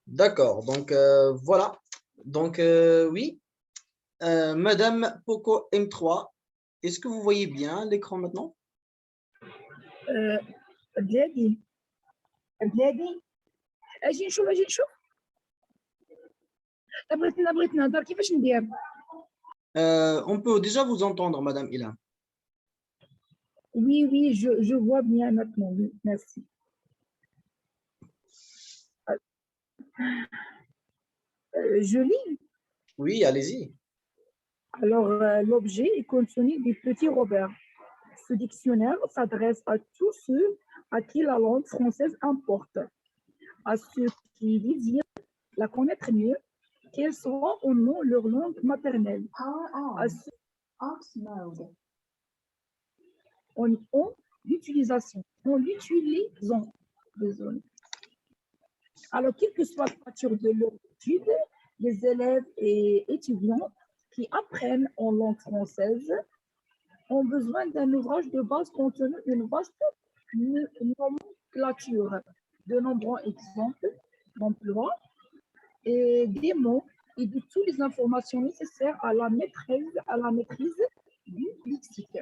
D'accord, donc voilà. Donc oui, Madame Poco M3, est-ce que vous voyez bien l'écran maintenant? بلادي بلادي اجي نشوف بغيت نهضر كيفاش ندير. On peut déjà vous entendre, Madame Ilan. Oui, je vois bien maintenant, oui, merci. Je lis. Oui, allez-y. Alors, l'objet est contenu du petit Robert. Ce dictionnaire s'adresse à tous ceux à qui la langue française importe, à ceux qui désirent la connaître mieux, qu'elle soit ou non leur langue maternelle, à ceux en l'utilisation, désolé. Alors, quelle que soit la nature de leur étude, les élèves et étudiants qui apprennent en langue française ont besoin d'un ouvrage de base contenant une vaste nomenclature, de nombreux exemples d'emplois et des mots et de toutes les informations nécessaires à la maîtrise du lexique.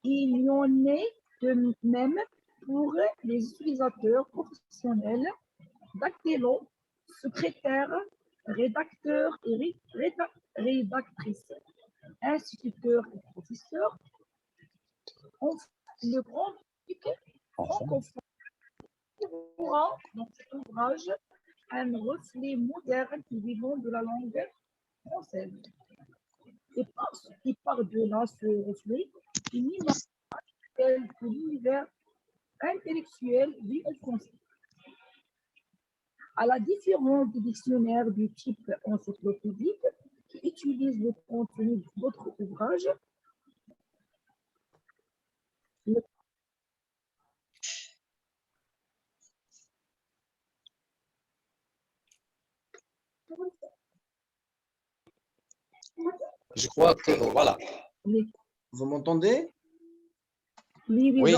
Il y en est de même pour les utilisateurs professionnels, dactylos, secrétaires, rédacteurs et rédactrices, instituteurs et professeurs. Enfin, le grand public francophone trouvera dans cet ouvrage un reflet moderne du vivant de la langue française. Et par-delà ce reflet, une image telle que l'univers intellectuel vit en français. À la différence des dictionnaires du type encyclopédique qui utilisent le contenu d'autres ouvrages, Je crois que voilà. oui, Vous m'entendez? oui, Oui.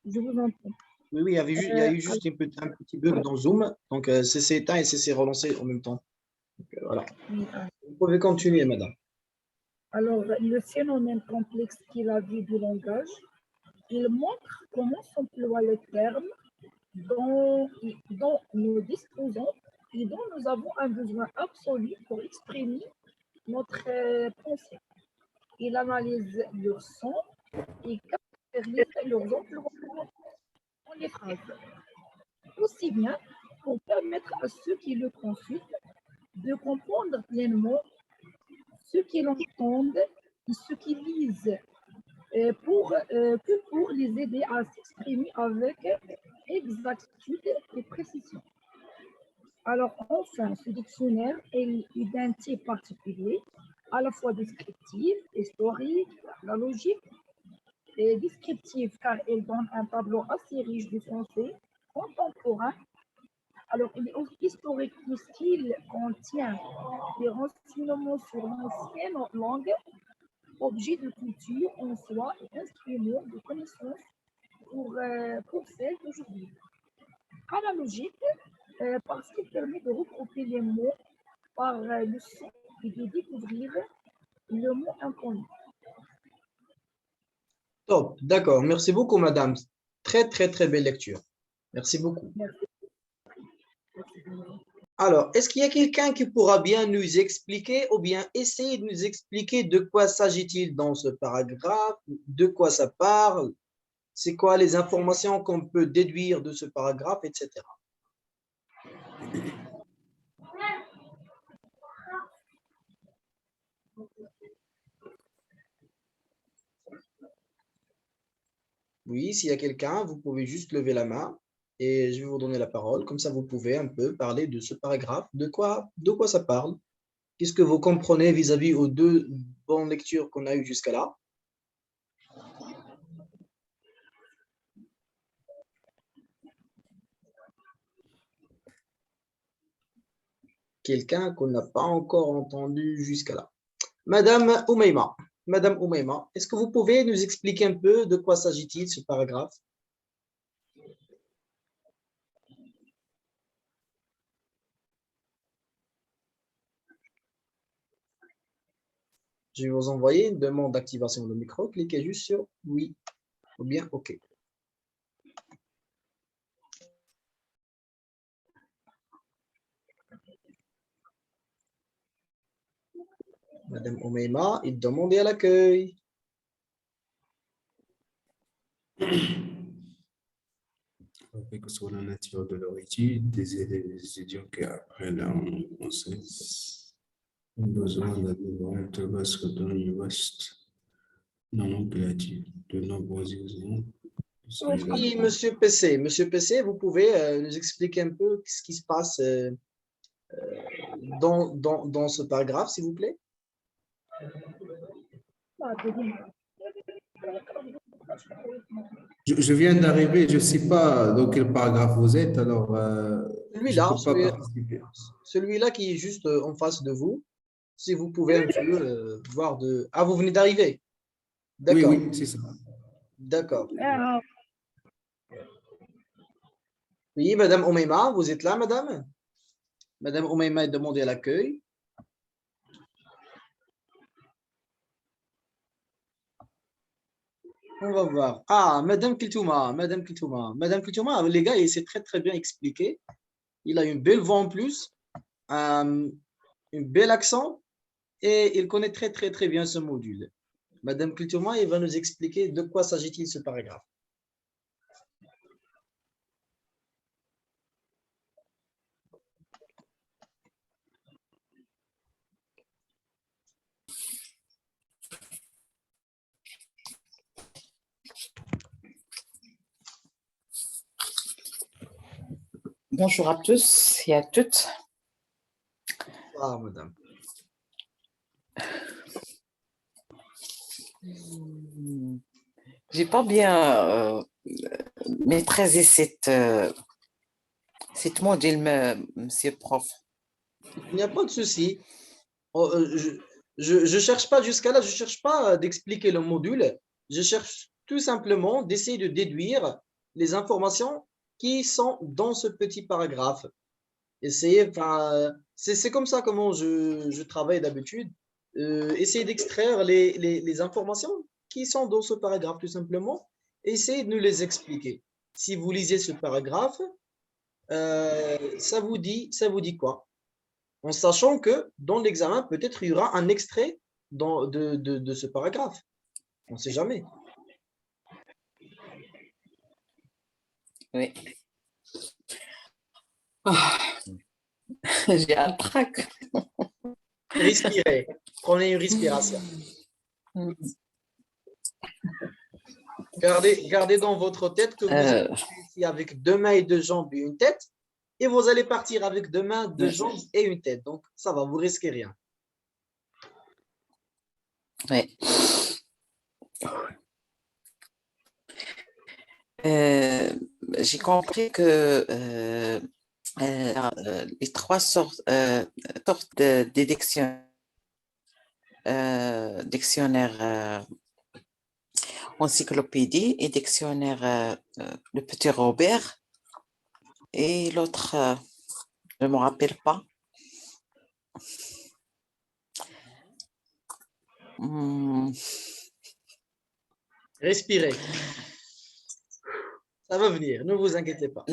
je vous entends. Oui, il y a eu juste un petit bug dans Zoom. Donc, c'est s'est éteint et c'est relancé en même temps. Donc, voilà. Oui, Vous pouvez continuer, madame. alors, le phénomène complexe qui est la vie du langage, il montre comment s'emploient les termes dont nous disposons et dont nous avons un besoin absolu pour exprimer notre pensée. Il analyse leur son et caractérise leurs emplois dans les phrases, aussi bien pour permettre à ceux qui le consultent de comprendre pleinement ceux qui l'entendent et ceux qui lisent, que pour les aider à s'exprimer avec exactitude et précision. Alors enfin, ce dictionnaire est d'un type particulier, à la fois descriptif, historique, la logique, et descriptif car il donne un tableau assez riche du français contemporain. Alors il est aussi historique puisqu'il contient des renseignements sur l'ancienne langue, objet de culture en soi et instrument de connaissance pour celle d'aujourd'hui. Analogique, parce qu'il permet de regrouper les mots par le son et de découvrir le mot inconnu. Top, d'accord. Merci beaucoup, madame. Très, très, très belle lecture. Merci beaucoup. Merci. Alors, est-ce qu'il y a quelqu'un qui pourra bien nous expliquer ou bien essayer de nous expliquer de quoi s'agit-il dans ce paragraphe, de quoi ça parle, c'est quoi les informations qu'on peut déduire de ce paragraphe, etc. Oui, s'il y a quelqu'un, vous pouvez juste lever la main et je vais vous donner la parole. Comme ça, vous pouvez un peu parler de ce paragraphe. De quoi ça parle? Qu'est-ce que vous comprenez vis-à-vis aux deux bonnes lectures qu'on a eues jusqu'à là? Quelqu'un qu'on n'a pas encore entendu jusqu'à là. Madame Oumaima, est-ce que vous pouvez nous expliquer un peu de quoi s'agit-il ce paragraphe? Je vais vous envoyer une demande d'activation de micro. Cliquez juste sur oui ou bien OK. Madame Oumeima est demandée à l'accueil. Quelle que soit la nature de leur étude, des étudiants qui après leur conseil ont besoin d'avoir de vastes dans une vaste nomenclature de nombreux exemples. Oui, Monsieur PC. Monsieur PC, vous pouvez nous expliquer un peu ce qui se passe dans ce paragraphe, s'il vous plaît? Je viens d'arriver, je ne sais pas dans quel paragraphe vous êtes, alors je ne Celui-là, peux pas participer. celui-là qui est juste en face de vous. Si vous pouvez un peu voir de... Ah, vous venez d'arriver. Oui, D'accord, oui, c'est ça. d'accord. Oui, Madame Oumeima, vous êtes là, Madame? Madame Oumeima est demandée à l'accueil. On va voir. Ah, Madame Kiltouma, Madame Kiltouma. Madame Kiltouma, les gars, il s'est très très bien expliqué. Il a une belle voix en plus, un bel accent et il connaît très très très bien ce module. Madame Kiltouma, il va nous expliquer de quoi s'agit-il ce paragraphe. Bonjour à tous et à toutes. Ah, Madame. J'ai pas bien maîtrisé cette module, monsieur prof. Il n'y a pas de souci. Oh, je cherche pas jusqu'à là, je cherche pas d'expliquer le module. Je cherche tout simplement d'essayer de déduire les informations qui sont dans ce petit paragraphe. Essayer, enfin, c'est comme ça comment je travaille d'habitude. Essayer d'extraire les informations qui sont dans ce paragraphe tout simplement. Et essayer de nous les expliquer. Si vous lisez ce paragraphe, ça vous dit quoi? En sachant que dans l'examen, peut-être il y aura un extrait de ce paragraphe. On ne sait jamais. Oui. Ah, j'ai un trac. Respirez. Prenez une respiration. Gardez dans votre tête que vous êtes ici avec deux mains et deux jambes et une tête. Et vous allez partir avec deux mains, deux jambes et une tête. Donc, ça va, vous risquez rien. Oui. J'ai compris que les trois sortes de dictionnaire encyclopédie et dictionnaire le petit Robert et l'autre, je ne me rappelle pas. Respirez. Ça va venir, ne vous inquiétez pas.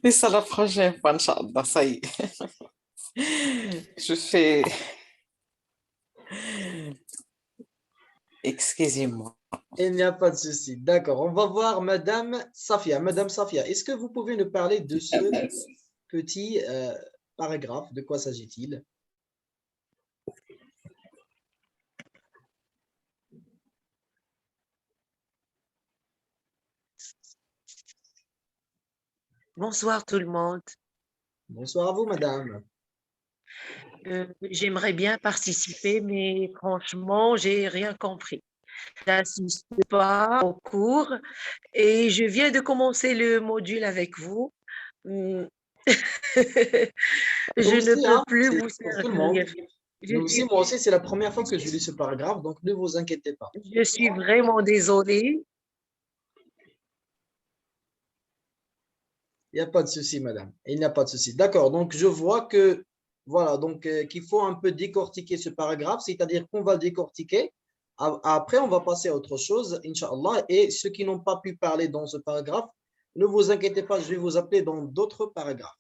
Mais ça la prochaine fois, Inch'Allah, ça y est. Je fais... Excusez-moi. Il n'y a pas de souci. D'accord, on va voir Madame Safia. Madame Safia, est-ce que vous pouvez nous parler de ce petit paragraphe? De quoi s'agit-il? Bonsoir tout le monde. Bonsoir à vous, Madame. J'aimerais bien participer, mais franchement, j'ai rien compris. Je n'assiste pas au cours et je viens de commencer le module avec vous. Hum, Nous Je ne aussi, peux hein, plus c'est vous pour tout le monde. servir. Je Nous aussi, suis, moi aussi, c'est la première fois que je lis ce paragraphe, donc ne vous inquiétez pas. je suis vraiment désolée. Il n'y a pas de souci, madame. Il n'y a pas de souci. D'accord, donc je vois que Voilà, donc qu'il faut un peu décortiquer ce paragraphe, c'est-à-dire qu'on va le décortiquer. Après, on va passer à autre chose, Inch'Allah. Et ceux qui n'ont pas pu parler dans ce paragraphe, ne vous inquiétez pas, je vais vous appeler dans d'autres paragraphes.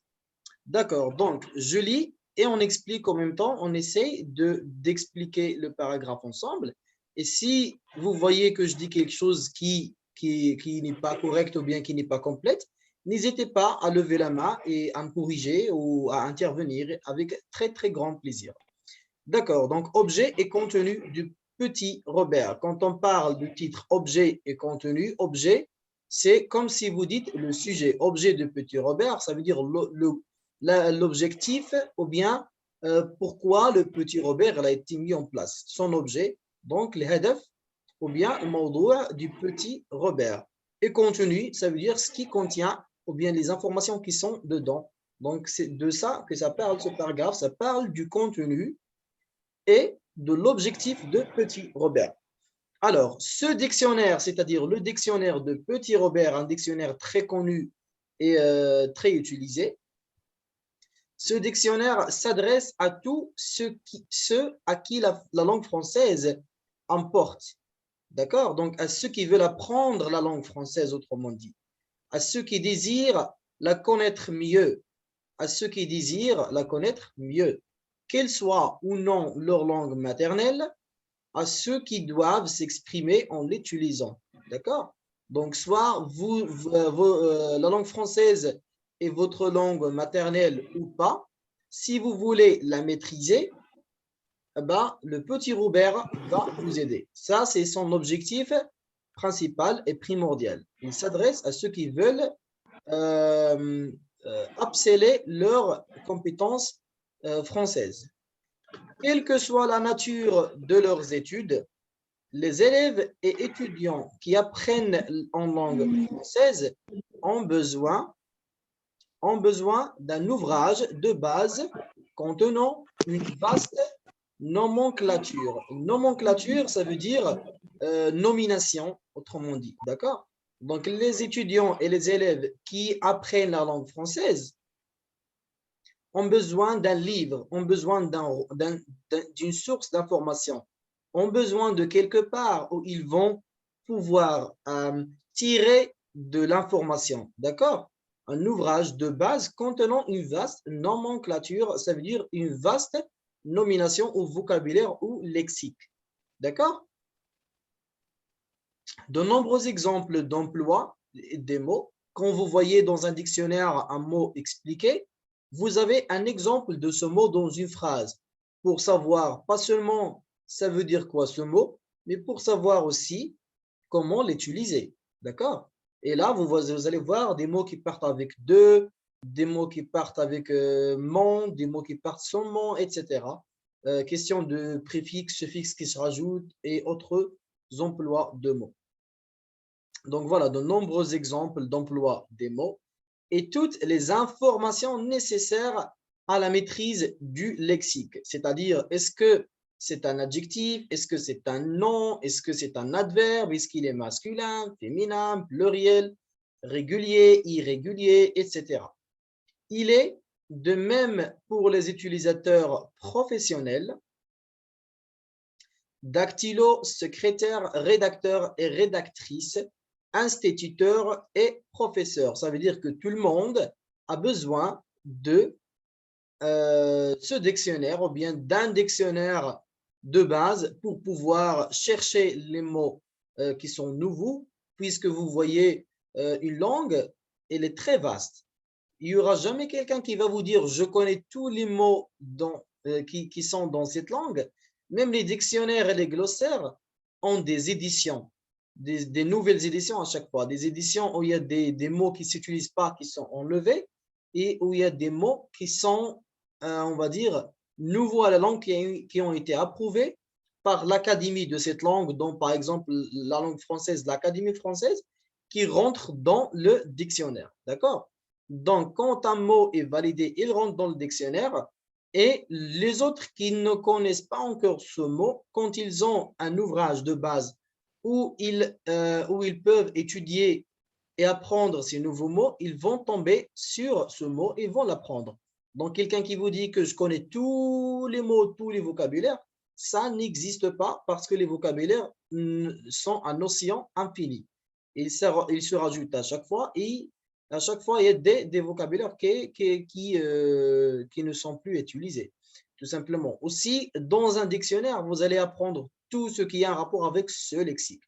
D'accord, donc je lis et on explique en même temps, on essaye d'expliquer le paragraphe ensemble. Et si vous voyez que je dis quelque chose qui n'est pas correct ou bien qui n'est pas complète, n'hésitez pas à lever la main et à me corriger ou à intervenir avec très, très grand plaisir. D'accord, donc objet et contenu du petit Robert. Quand on parle du titre objet et contenu, objet, c'est comme si vous dites le sujet. Objet de petit Robert, ça veut dire l'objectif ou bien pourquoi le petit Robert a été mis en place. Son objet, donc le hadaf ou bien le mawdou' du petit Robert. Et contenu, ça veut dire ce qui contient ou bien les informations qui sont dedans. Donc c'est de ça que ça parle ce paragraphe, ça parle du contenu et de l'objectif de petit Robert. Alors, ce dictionnaire, c'est-à-dire le dictionnaire de petit Robert, un dictionnaire très connu et très utilisé, ce dictionnaire s'adresse à tous ceux à qui la langue française importe. D'accord? Donc, à ceux qui veulent apprendre la langue française, autrement dit. À ceux qui désirent la connaître mieux. À ceux qui désirent la connaître mieux. Qu'elle soit ou non leur langue maternelle, à ceux qui doivent s'exprimer en l'utilisant. D'accord? Donc, soit la langue française est votre langue maternelle ou pas. Si vous voulez la maîtriser, le petit Robert va vous aider. Ça, c'est son objectif principal et primordial. Il s'adresse à ceux qui veulent abceler leurs compétences françaises. Quelle que soit la nature de leurs études, les élèves et étudiants qui apprennent en langue française ont besoin d'un ouvrage de base contenant une vaste nomenclature. Nomenclature, ça veut dire nomination, autrement dit. D'accord? Donc, les étudiants et les élèves qui apprennent la langue française ont besoin d'un livre, ont besoin d'une source d'information, ont besoin de quelque part où ils vont pouvoir tirer de l'information. D'accord? Un ouvrage de base contenant une vaste nomenclature, ça veut dire une vaste nomination ou vocabulaire ou lexique. D'accord? De nombreux exemples d'emploi des mots. Quand vous voyez dans un dictionnaire un mot expliqué, vous avez un exemple de ce mot dans une phrase pour savoir pas seulement ça veut dire quoi ce mot, mais pour savoir aussi comment l'utiliser. D'accord? Et là, vous allez voir des mots qui partent avec de, des mots qui partent avec mon, des mots qui partent sans mon, etc. Question de préfixe, suffixe qui se rajoutent et autres emplois de mots. Donc voilà, de nombreux exemples d'emploi des mots et toutes les informations nécessaires à la maîtrise du lexique. C'est-à-dire, est-ce que c'est un adjectif? Est-ce que c'est un nom? Est-ce que c'est un adverbe? Est-ce qu'il est masculin, féminin, pluriel, régulier, irrégulier, etc. Il est de même pour les utilisateurs professionnels, dactylo, secrétaire, rédacteur et rédactrice, instituteur et professeur. Ça veut dire que tout le monde a besoin de ce dictionnaire ou bien d'un dictionnaire de base pour pouvoir chercher les mots qui sont nouveaux, puisque vous voyez une langue, elle est très vaste. Il n'y aura jamais quelqu'un qui va vous dire « je connais tous les mots qui sont dans cette langue ». Même les dictionnaires et les glossaires ont des éditions, des nouvelles éditions à chaque fois, des éditions où il y a des mots qui ne s'utilisent pas, qui sont enlevés, et où il y a des mots qui sont, on va dire, nouveaux à la langue, qui ont été approuvés par l'académie de cette langue, dont par exemple la langue française, l'académie française, qui rentre dans le dictionnaire. D'accord? Donc, quand un mot est validé, il rentre dans le dictionnaire. Et les autres qui ne connaissent pas encore ce mot, quand ils ont un ouvrage de base où ils peuvent étudier et apprendre ces nouveaux mots, ils vont tomber sur ce mot et vont l'apprendre. Donc, quelqu'un qui vous dit que je connais tous les mots, tous les vocabulaires, ça n'existe pas parce que les vocabulaires sont un océan infini. Ils se rajoutent à chaque fois et à chaque fois, il y a des vocabulaires qui ne sont plus utilisés, tout simplement. Aussi, dans un dictionnaire, vous allez apprendre tout ce qui a un rapport avec ce lexique.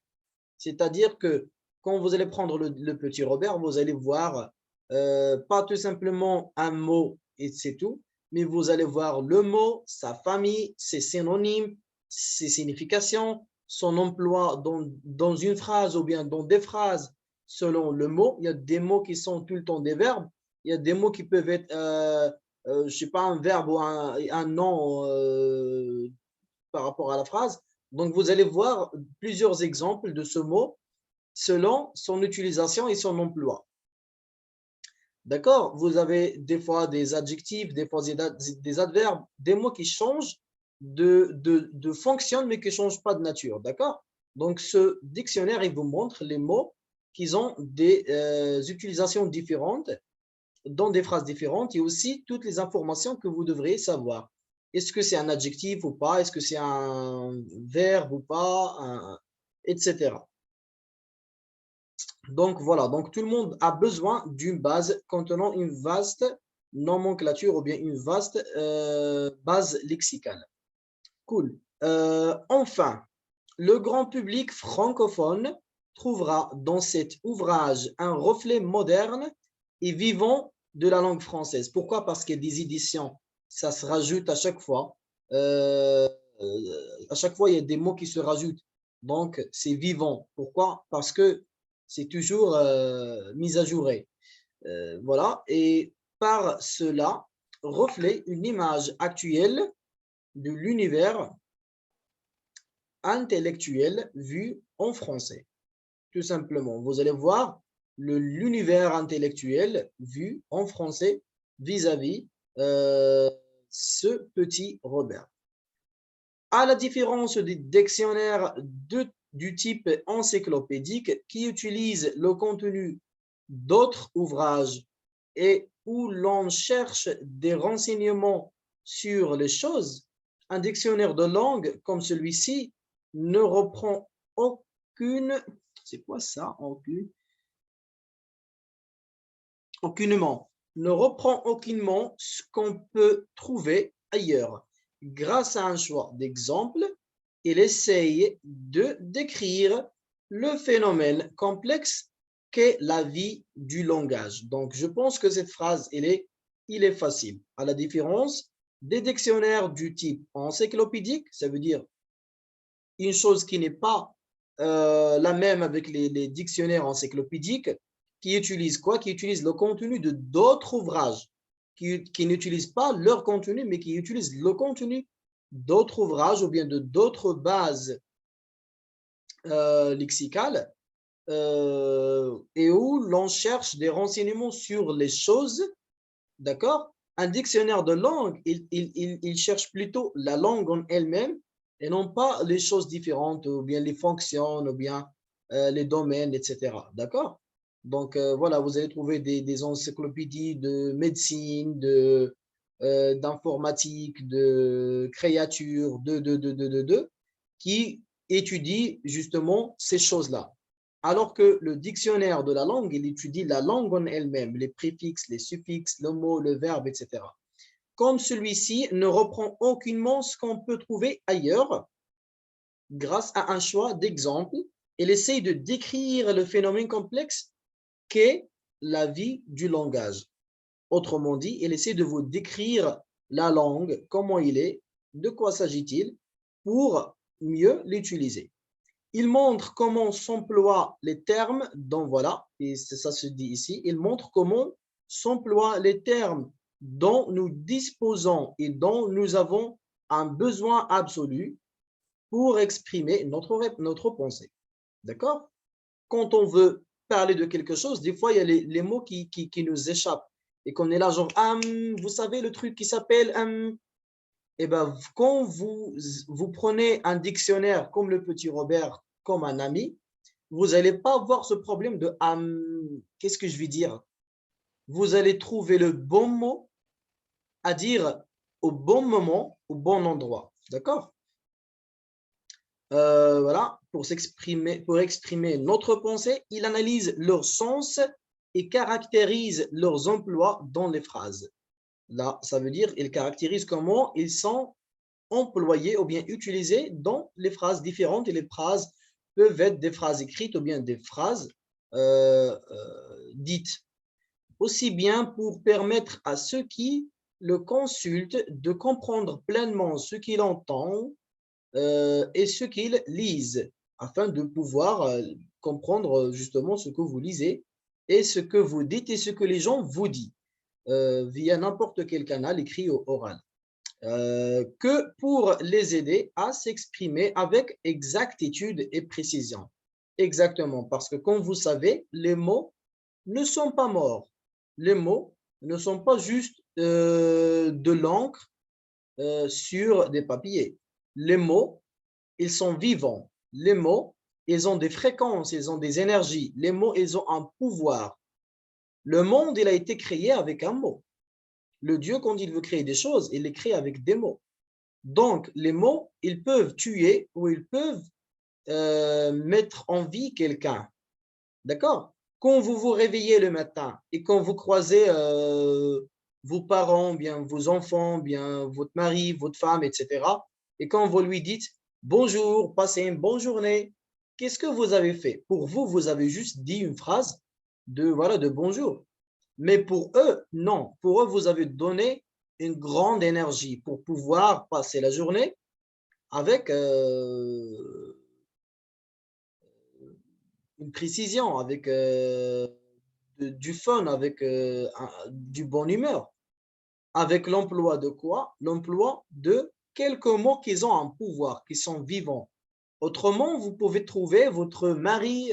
C'est-à-dire que quand vous allez prendre le petit Robert, vous allez voir pas tout simplement un mot et c'est tout, mais vous allez voir le mot, sa famille, ses synonymes, ses significations, son emploi dans une phrase ou bien dans des phrases selon le mot. Il y a des mots qui sont tout le temps des verbes. Il y a des mots qui peuvent être, je ne sais pas, un verbe ou un nom par rapport à la phrase. Donc, vous allez voir plusieurs exemples de ce mot selon son utilisation et son emploi. D'accord? Vous avez des fois des adjectifs, des fois des adverbes, des mots qui changent de fonction, mais qui ne changent pas de nature. D'accord? Donc, ce dictionnaire, il vous montre les mots qui ont des utilisations différentes, dans des phrases différentes, et aussi toutes les informations que vous devriez savoir. Est-ce que c'est un adjectif ou pas? Est-ce que c'est un verbe ou pas? Etc. Donc voilà, donc tout le monde a besoin d'une base contenant une vaste nomenclature ou bien une vaste base lexicale. Cool. Enfin, le grand public francophone trouvera dans cet ouvrage un reflet moderne et vivant de la langue française. Pourquoi? Parce qu'il y a des éditions, ça se rajoute à chaque fois. À chaque fois, il y a des mots qui se rajoutent. Donc, c'est vivant. Pourquoi? Parce que c'est toujours mis à jour. Voilà. Et par cela, reflète une image actuelle de l'univers intellectuel vu en français. Tout simplement, vous allez voir l'univers intellectuel vu en français vis-à-vis ce petit Robert. À la différence des dictionnaires du type encyclopédique qui utilisent le contenu d'autres ouvrages et où l'on cherche des renseignements sur les choses, un dictionnaire de langue comme celui-ci ne reprend aucune, c'est quoi ça, aucunement, ne reprend aucunement ce qu'on peut trouver ailleurs. Grâce à un choix d'exemples, il essaye de décrire le phénomène complexe qu'est la vie du langage. Donc, je pense que cette phrase, il est facile. À la différence des dictionnaires du type encyclopédique, ça veut dire une chose qui n'est pas la même avec les dictionnaires encyclopédiques, qui utilisent quoi? Qui utilisent le contenu de d'autres ouvrages, qui n'utilisent pas leur contenu, mais qui utilisent le contenu d'autres ouvrages ou bien de d'autres bases lexicales et où l'on cherche des renseignements sur les choses, d'accord? Un dictionnaire de langue, il cherche plutôt la langue en elle-même et non pas les choses différentes ou bien les fonctions ou bien les domaines, etc. D'accord? Donc, voilà, vous allez trouver des encyclopédies de médecine, d'informatique, de créatures, qui étudient justement ces choses-là. Alors que le dictionnaire de la langue, il étudie la langue en elle-même, les préfixes, les suffixes, le mot, le verbe, etc. Comme celui-ci ne reprend aucunement ce qu'on peut trouver ailleurs, grâce à un choix d'exemples, il essaye de décrire le phénomène complexe qu'est la vie du langage. Autrement dit, il essaie de vous décrire la langue, comment il est, de quoi s'agit-il, pour mieux l'utiliser. Il montre comment s'emploient les termes, donc voilà, et ça se dit ici, il montre comment s'emploient les termes dont nous disposons et dont nous avons un besoin absolu pour exprimer notre pensée. D'accord? Quand on veut parler de quelque chose, des fois, il y a les mots qui nous échappent et qu'on est là genre, vous savez le truc qui s'appelle, eh ben, quand vous prenez un dictionnaire comme le petit Robert, comme un ami, vous n'allez pas avoir ce problème de qu'est-ce que je vais dire? Vous allez trouver le bon mot à dire au bon moment, au bon endroit. D'accord? Voilà, pour exprimer notre pensée, il analyse leur sens et caractérise leurs emplois dans les phrases. Là, ça veut dire il caractérise comment ils sont employés ou bien utilisés dans les phrases différentes. Et les phrases peuvent être des phrases écrites ou bien des phrases dites. Aussi bien pour permettre à ceux qui le consultent de comprendre pleinement ce qu'il entend et ce qu'ils lisent, afin de pouvoir comprendre justement ce que vous lisez et ce que vous dites et ce que les gens vous disent via n'importe quel canal écrit ou oral. Que pour les aider à s'exprimer avec exactitude et précision. Exactement, parce que comme vous savez, les mots ne sont pas morts. Les mots ne sont pas juste de l'encre sur des papiers. Les mots, ils sont vivants. Les mots, ils ont des fréquences, ils ont des énergies. Les mots, ils ont un pouvoir. Le monde, il a été créé avec un mot. Le Dieu, quand il veut créer des choses, il les crée avec des mots. Donc, les mots, ils peuvent tuer ou ils peuvent mettre en vie quelqu'un. D'accord? Quand vous vous réveillez le matin et quand vous croisez vos parents, bien vos enfants, bien votre mari, votre femme, etc., et quand vous lui dites bonjour, passez une bonne journée, qu'est-ce que vous avez fait? Pour vous, vous avez juste dit une phrase de bonjour. Mais pour eux, non. Pour eux, vous avez donné une grande énergie pour pouvoir passer la journée avec une précision, avec du fun, avec du bonne humeur. Avec l'emploi de quoi? L'emploi de quelques mots qui ont un pouvoir, qui sont vivants. Autrement, vous pouvez trouver votre mari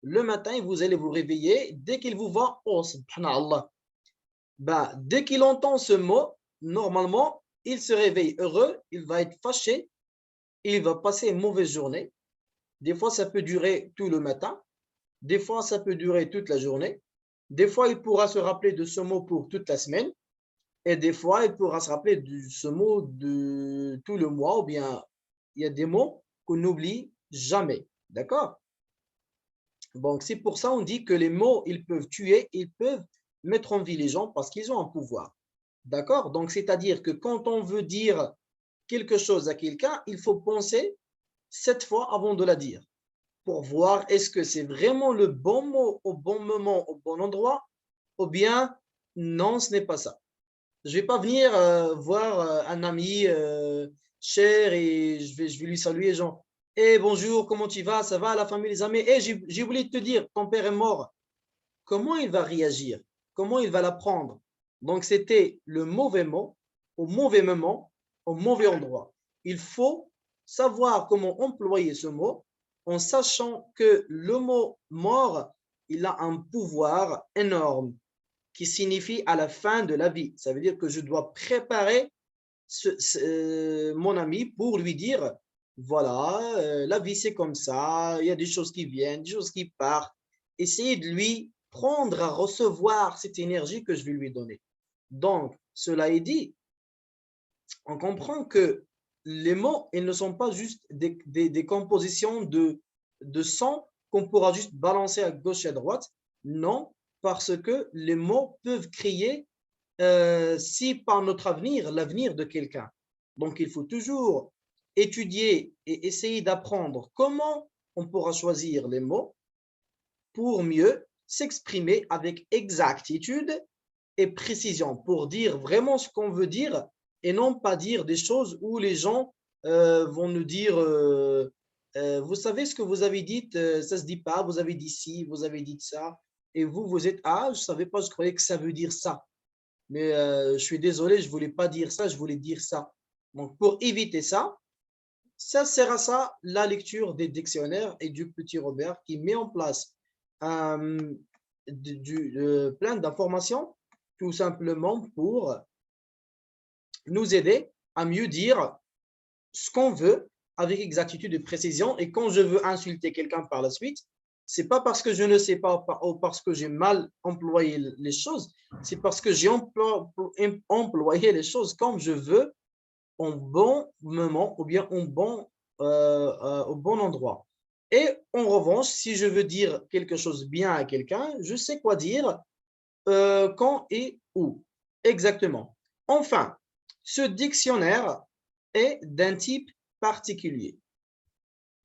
le matin, vous allez vous réveiller, dès qu'il vous voit, oh, subhanallah. Ben, dès qu'il entend ce mot, normalement, il se réveille heureux, il va être fâché, il va passer une mauvaise journée. Des fois, ça peut durer tout le matin. Des fois, ça peut durer toute la journée. Des fois, il pourra se rappeler de ce mot pour toute la semaine. Et des fois, il pourra se rappeler de ce mot de tout le mois. Ou bien, il y a des mots qu'on n'oublie jamais. D'accord? Donc, c'est pour ça qu'on dit que les mots, ils peuvent tuer, ils peuvent mettre en vie les gens parce qu'ils ont un pouvoir. D'accord? Donc, c'est-à-dire que quand on veut dire quelque chose à quelqu'un, il faut penser 7 fois avant de la dire pour voir est-ce que c'est vraiment le bon mot au bon moment, au bon endroit, ou bien non, ce n'est pas ça. Je ne vais pas venir voir un ami cher et je vais lui saluer, genre, hey, bonjour, comment tu vas? Ça va, la famille, les amis? Hey, j'ai oublié de te dire, ton père est mort. Comment il va réagir? Comment il va l'apprendre? Donc, c'était le mauvais mot, au mauvais moment, au mauvais endroit. Il faut savoir comment employer ce mot en sachant que le mot mort, il a un pouvoir énorme qui signifie à la fin de la vie. Ça veut dire que je dois préparer mon ami pour lui dire, voilà, la vie c'est comme ça, il y a des choses qui viennent, des choses qui partent. Essayez de lui prendre à recevoir cette énergie que je vais lui donner. Donc, cela est dit, on comprend que les mots, ils ne sont pas juste des compositions de sons qu'on pourra juste balancer à gauche et à droite. Non, parce que les mots peuvent créer, si par notre avenir, l'avenir de quelqu'un. Donc, il faut toujours étudier et essayer d'apprendre comment on pourra choisir les mots pour mieux s'exprimer avec exactitude et précision, pour dire vraiment ce qu'on veut dire et non pas dire des choses où les gens vont nous dire vous savez ce que vous avez dit, ça se dit pas, vous avez dit ci, vous avez dit ça, et vous, vous êtes ah, je savais pas, je croyais que ça veut dire ça. Mais je suis désolé, je voulais pas dire ça, je voulais dire ça. Donc, pour éviter ça, ça sert à ça la lecture des dictionnaires et du petit Robert qui met en place plein d'informations tout simplement pour nous aider à mieux dire ce qu'on veut avec exactitude et précision. Et quand je veux insulter quelqu'un par la suite, c'est pas parce que je ne sais pas ou parce que j'ai mal employé les choses, c'est parce que j'ai employé les choses comme je veux, au bon moment ou bien au bon endroit. Et en revanche, si je veux dire quelque chose bien à quelqu'un, je sais quoi dire quand et où. Exactement. Enfin, ce dictionnaire est d'un type particulier,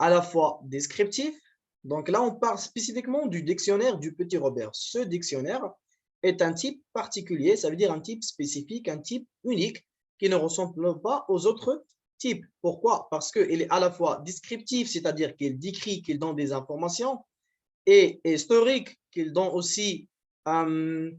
à la fois descriptif. Donc là, on parle spécifiquement du dictionnaire du Petit Robert. Ce dictionnaire est un type particulier, ça veut dire un type spécifique, un type unique qui ne ressemble pas aux autres types. Pourquoi? Parce qu'il est à la fois descriptif, c'est-à-dire qu'il décrit, qu'il donne des informations, et historique, qu'il donne aussi un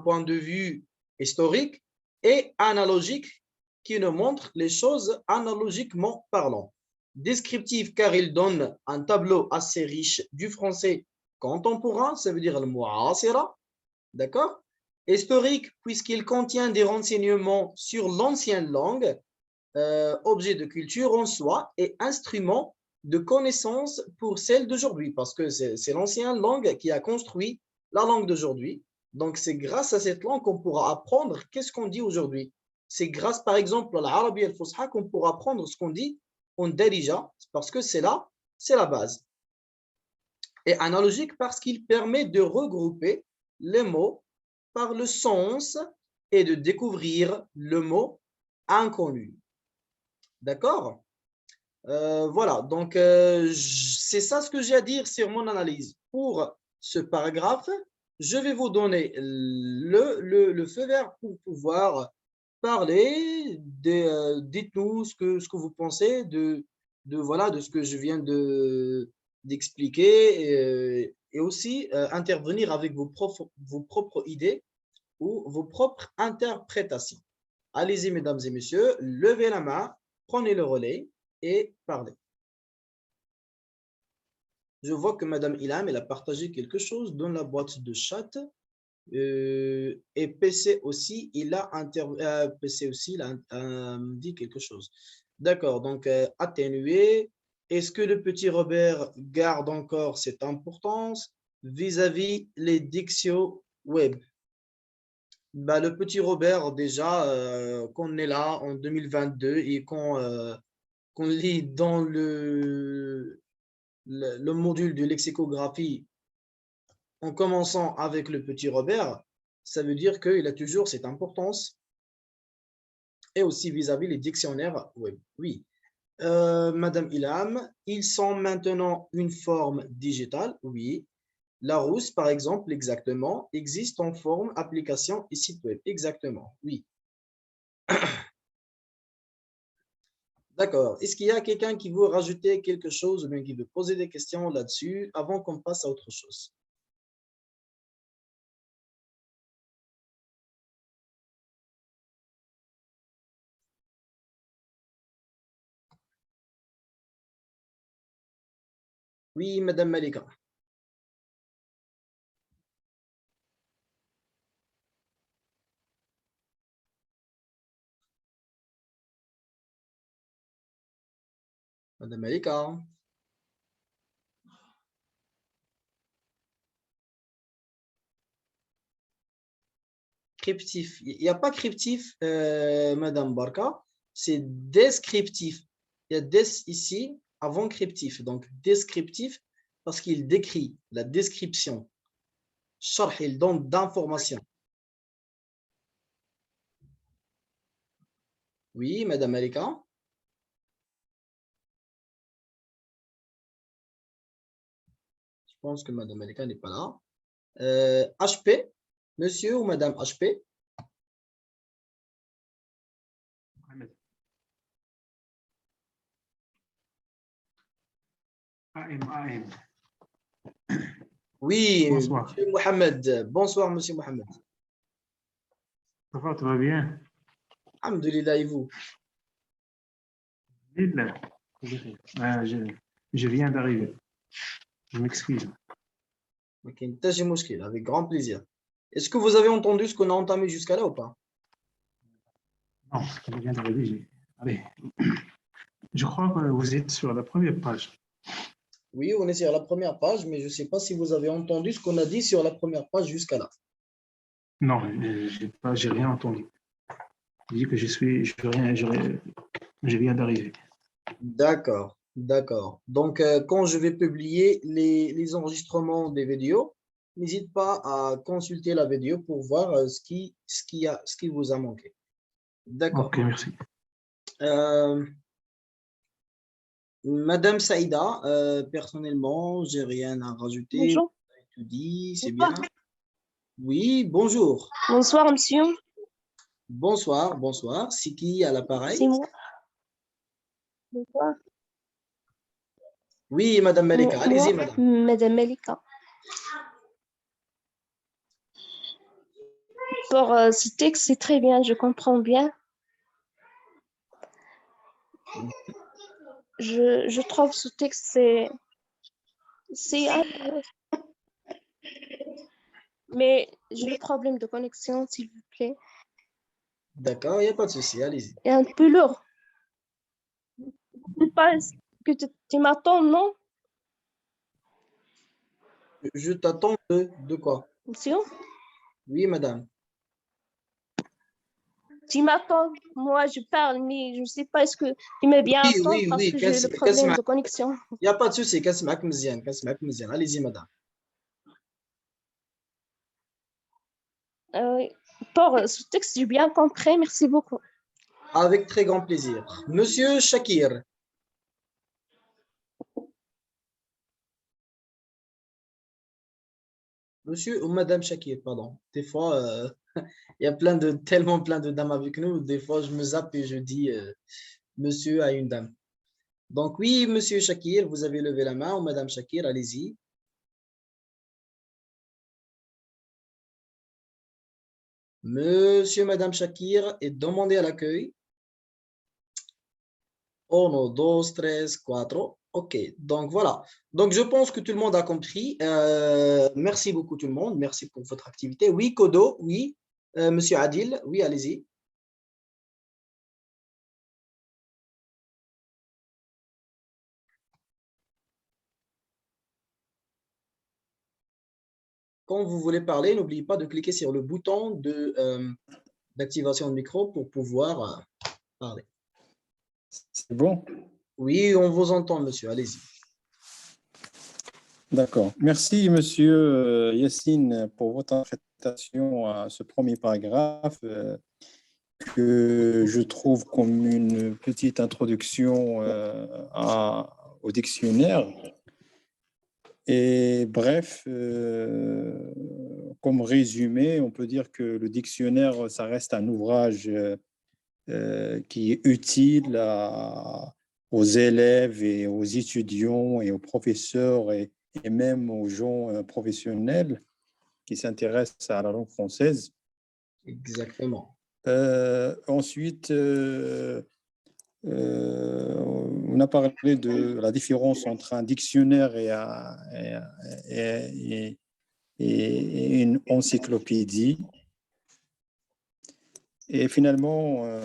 point de vue historique, et analogique, qui nous montre les choses analogiquement parlant. Descriptif, car il donne un tableau assez riche du français contemporain, ça veut dire le mu'asira, d'accord? Historique, puisqu'il contient des renseignements sur l'ancienne langue, objet de culture en soi et instrument de connaissance pour celle d'aujourd'hui, parce que c'est l'ancienne langue qui a construit la langue d'aujourd'hui. Donc, c'est grâce à cette langue qu'on pourra apprendre qu'est-ce qu'on dit aujourd'hui. C'est grâce, par exemple, à l'arabe et al-fusha qu'on pourra apprendre ce qu'on dit en darija, parce que c'est là, c'est la base. Et analogique parce qu'il permet de regrouper les mots par le sens et de découvrir le mot inconnu. D'accord? Voilà, donc c'est ça ce que j'ai à dire sur mon analyse. Pour ce paragraphe, je vais vous donner le feu vert pour pouvoir parler. Dites-nous ce que vous pensez voilà, de ce que je viens d'expliquer et aussi intervenir avec vos propres idées ou vos propres interprétations. Allez-y, mesdames et messieurs, levez la main, prenez le relais et parlez. Je vois que Madame Ilham, elle a partagé quelque chose dans la boîte de chat. Et PC aussi, il a dit quelque chose. D'accord, donc atténuer. Est-ce que le petit Robert garde encore cette importance vis-à-vis les dictions web? Bah, le petit Robert, déjà, qu'on est là en 2022 et qu'on lit dans le module de lexicographie en commençant avec le petit Robert, ça veut dire qu'il a toujours cette importance et aussi vis-à-vis les dictionnaires web. Oui. Madame Ilham, ils sont maintenant une forme digitale. Oui. Larousse, par exemple, exactement, existe en forme application et site web. Exactement. Oui. D'accord. Est-ce qu'il y a quelqu'un qui veut rajouter quelque chose ou bien qui veut poser des questions là-dessus avant qu'on passe à autre chose? Oui, Madame Malika. Madame Malika. Cryptif. Il n'y a pas cryptif, Madame Barka. C'est descriptif. Il y a des ici avant cryptif. Donc, descriptif parce qu'il décrit la description. Sharh, il donne d'informations. Oui, Madame Malika. Je pense que Madame Malika n'est pas là. HP, monsieur ou Madame HP? AM. Oui, Bonsoir. Monsieur Mohamed. Bonsoir, Monsieur Mohamed. Ça va, tout va bien? Alhamdulillah, et vous? Je viens d'arriver. Je m'excuse. Ok, avec grand plaisir. Est-ce que vous avez entendu ce qu'on a entamé jusqu'à là ou pas? Non, je viens d'arriver. Allez. Je crois que vous êtes sur la première page. Oui, on est sur la première page, mais je ne sais pas si vous avez entendu ce qu'on a dit sur la première page jusqu'à là. Non, j'ai rien entendu. Je dis que je viens d'arriver. D'accord, d'accord. Donc, quand je vais publier les enregistrements des vidéos, n'hésite pas à consulter la vidéo pour voir ce qui vous a manqué. D'accord. Ok, merci. Madame Saïda, personnellement, j'ai rien à rajouter. Bonjour. Tout dit, c'est bien. Oui, bonjour. Bonsoir, monsieur. Bonsoir, bonsoir. C'est qui à l'appareil? C'est moi. Bonsoir. Oui, Madame Malika. Allez-y, Moi, madame. Madame Malika. Pour ce texte, c'est très bien, je comprends bien. Je trouve ce texte, c'est mais j'ai le problème de connexion, s'il vous plaît. D'accord, il n'y a pas de souci. Allez-y. Et un peu lourd. Je pense que tu m'attends, non, Je t'attends de quoi? monsieur? Oui, madame. Tu m'attends. Moi, je parle, mais je ne sais pas, est-ce que tu m'as bien Oui, entendre oui, parce oui. que j'ai le problème de connexion. Il n'y a pas de souci. Kasmak Mzian, Kasmak Mzian. Allez-y, madame. Pour ce texte, j'ai bien compris, merci beaucoup. Avec très grand plaisir. Monsieur Shakir. Monsieur ou Madame Shakir, pardon. Des fois, il y a tellement plein de dames avec nous. Des fois, je me zappe et je dis monsieur à une dame. Donc oui, Monsieur Shakir, vous avez levé la main ou Madame Shakir, allez-y. Monsieur, Madame Shakir est demandé à l'accueil. 1, 2, 3, 4. OK, donc voilà. Donc je pense que tout le monde a compris. Merci beaucoup tout le monde. Merci pour votre activité. Oui, Kodo, oui. Monsieur Adil, oui, allez-y. Quand vous voulez parler, n'oubliez pas de cliquer sur le bouton d'activation de micro pour pouvoir parler. C'est bon? Oui, on vous entend, monsieur. Allez-y. D'accord. Merci, monsieur Yassine, pour votre interprétation à ce premier paragraphe que je trouve comme une petite introduction au dictionnaire. Et bref, comme résumé, on peut dire que le dictionnaire, ça reste un ouvrage qui est utile aux élèves et aux étudiants et aux professeurs et même aux gens professionnels qui s'intéressent à la langue française. Exactement. Ensuite, on a parlé de la différence entre un dictionnaire et une encyclopédie. Et finalement,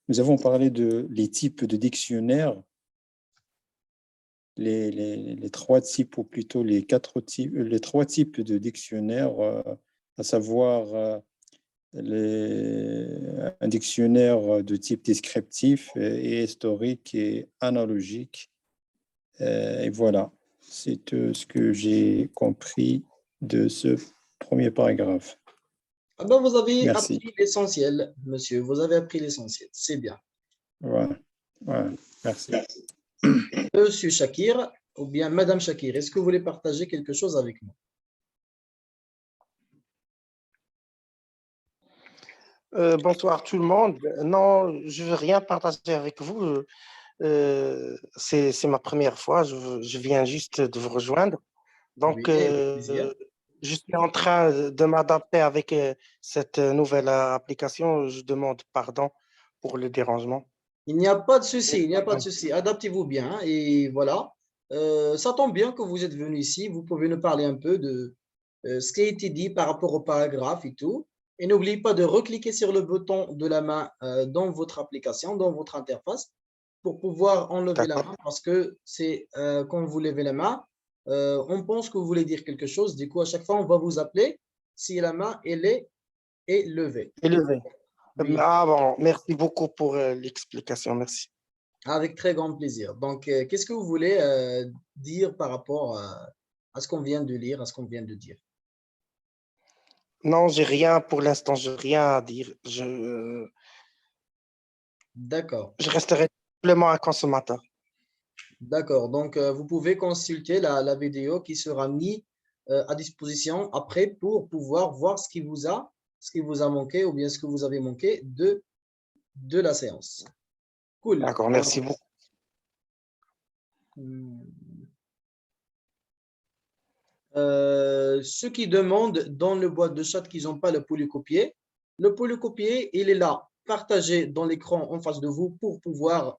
nous avons parlé les types de dictionnaires, les trois types, ou plutôt les trois types de dictionnaires, à savoir un dictionnaire de type descriptif et historique et analogique. Et voilà, c'est ce que j'ai compris de ce premier paragraphe. Ah ben, vous avez Merci. appris l'essentiel, monsieur. Vous avez appris l'essentiel. C'est bien. Voilà. Voilà. Merci. Monsieur Shakir, ou bien Madame Shakir, est-ce que vous voulez partager quelque chose avec nous? Bonsoir tout le monde. Non, je veux rien partager avec vous. C'est ma première fois. Je viens juste de vous rejoindre. Donc, Oui, avec plaisir. je suis en train de m'adapter avec cette nouvelle application. Je demande pardon pour le dérangement. Il n'y a pas de souci, il n'y a pas de souci. Adaptez-vous bien et voilà. Ça tombe bien que vous êtes venu ici. Vous pouvez nous parler un peu de ce qui a été dit par rapport au paragraphe et tout. Et n'oubliez pas de recliquer sur le bouton de la main dans votre application, dans votre interface, pour pouvoir enlever la D'accord. main parce que c'est quand vous levez la main, on pense que vous voulez dire quelque chose. Du coup, à chaque fois, on va vous appeler si la main elle est levée. Élevé. Oui, Ah bon, merci beaucoup pour l'explication. Merci. avec très grand plaisir. Donc, qu'est-ce que vous voulez dire par rapport à ce qu'on vient de lire, à ce qu'on vient de dire? Non, j'ai rien pour l'instant, j'ai rien à dire. D'accord, Je resterai simplement un consommateur. d'accord. Donc, vous pouvez consulter la vidéo qui sera mise à disposition après pour pouvoir voir ce qui vous a manqué ou bien ce que vous avez manqué de la séance. Cool. D'accord, merci beaucoup. Ceux qui demandent dans le boîte de chat qu'ils n'ont pas le polycopier, il est là, partagé dans l'écran en face de vous pour pouvoir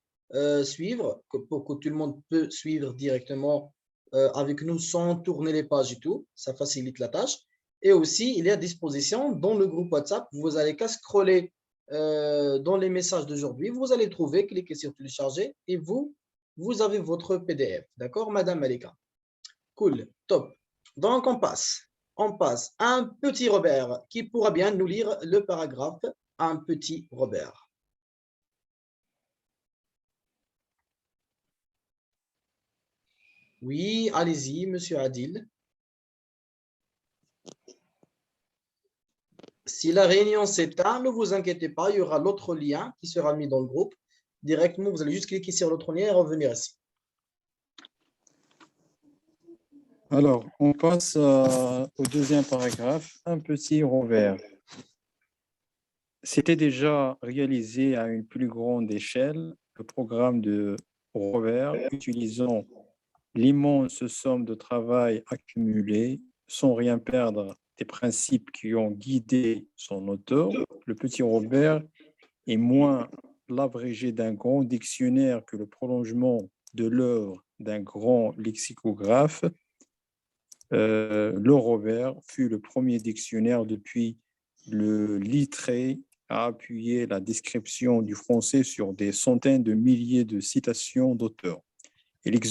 suivre, pour que tout le monde peut suivre directement avec nous sans tourner les pages et tout. Ça facilite la tâche. Et aussi, il est à disposition dans le groupe WhatsApp. Vous n'allez qu'à scroller dans les messages d'aujourd'hui. Vous allez trouver, cliquez sur télécharger et vous avez votre PDF. D'accord, Madame Malika? Cool, top. Donc, on passe à un petit Robert qui pourra bien nous lire le paragraphe. Un petit Robert. Oui, allez-y, Monsieur Adil. Si la réunion s'éteint, ne vous inquiétez pas, il y aura l'autre lien qui sera mis dans le groupe. Directement, vous allez juste cliquer sur l'autre lien et revenir ici. Alors, on passe au deuxième paragraphe, un petit Robert. C'était déjà réalisé à une plus grande échelle, le programme de Robert, utilisant l'immense somme de travail accumulée sans rien perdre des principes qui ont guidé son auteur. Le petit Robert est moins l'abrégé d'un grand dictionnaire que le prolongement de l'œuvre d'un grand lexicographe. Le Robert fut le premier dictionnaire depuis le Littré à appuyer la description du français sur des centaines de milliers de citations d'auteurs.